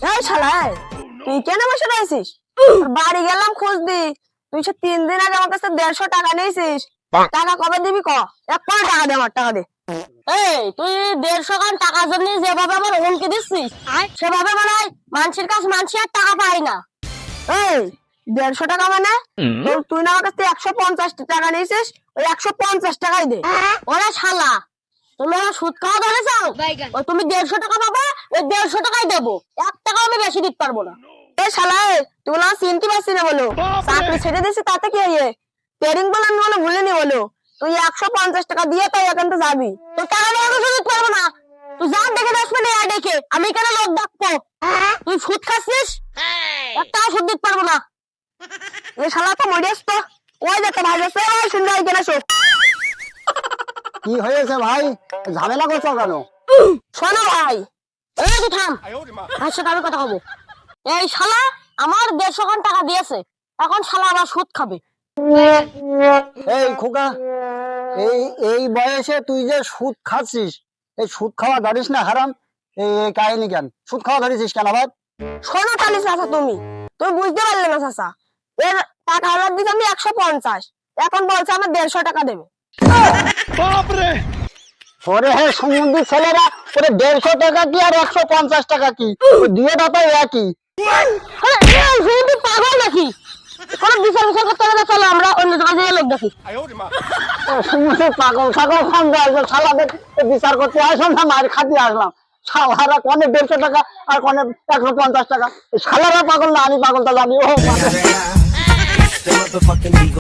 এই শালা তুই কেন বসে রয়েছিস? বাড়ি গেলাম খোঁজ দি, তুই সে 3 দিন আগে আমার কাছে 150 টাকা নিয়েছিস। টাকা কবে দিবি ক? এক কোটি টাকা দে, আমার টাকা দে। এই তুই 150 খান টাকার জন্য যেভাবে আমার হুমকি দিচ্ছিস সেভাবে মনে হয় মানুষের কাছে মানুষ আর টাকা পায় না। এই 150 টাকা মানে তুই না আমার কাছে 150 টাকা নিয়েছিস, ওই 150 টাকাই দে। ওরে শালা তুমি আমার সুদ খাওয়া ধরেছো? ওই তুমি 150 টাকা পাবা, ওই 150 টাকাই দেবো, 1 টাকা আমি বেশি দিতে পারবো না। এ শালা তুই না চিনতে পারছি না বলো, চাকরি ছেড়ে দিছি তাতে কি হয়ে ট্রেনিং বলে আমি বলে ভুলিনি বলো। তুই 150 টাকা দিয়ে তাই এখান থেকে যাবি, তোর টাকা নিয়ে আমি সুদ দিতে পারবো না। তুই যা দেখে 10 মিনিট দেখে আমি কেন লোক ডাকবো? তুই সুদ খাচ্ছিস, 1 টাকা সুদ দিতে পারবো না। এ শালা তো মরিস তো, ওই যেতে ভাই যাচ্ছে, ওই সুন্দর কেন শোক। কি হয়েছে ভাই, ঝামেলা করছো কেন? শোনো ভাই, এই তুই থাম, ভাইয়ের সাথে আমি কথা বলবো। এই শালা আমার 150 খান টাকা দিয়েছে, এখন শালা আবার সুদ খাবে। এই খোকা, এই এই বয়সে তুই যে সুদ খাচ্ছিস, এই সুদ খাওয়া ধরিস না হারাম? এই কাহিনী কেন, সুদ খাওয়া ধরেছিস কেন আবার? শোনো তাহলে চাচা, তুমি বুঝতে পারলে না চাচা, এর টাকা হাজার দিতে আমি 150, এখন বলছে আমার 150 টাকা দেবে। ওরে হে সমুদ্রের ছেলেরা, ওরে 150 টাকা কি আর 150 টাকা কি, ওই দুইটা তো একই। তুই পাগল নাকি? কোনো বিচার বিচার করতে হবে না, চলো আমরা অন্য জায়গায় লোক দেখি। সমুদ্রের পাগল ছাগল খান আসবে শালাদের বিচার করতে আসলাম না, মার খাতে আসলাম। শালারা কনে 150 টাকা আর কনে 150 টাকা, শালারা পাগল না আমি পাগল তা জানি। ও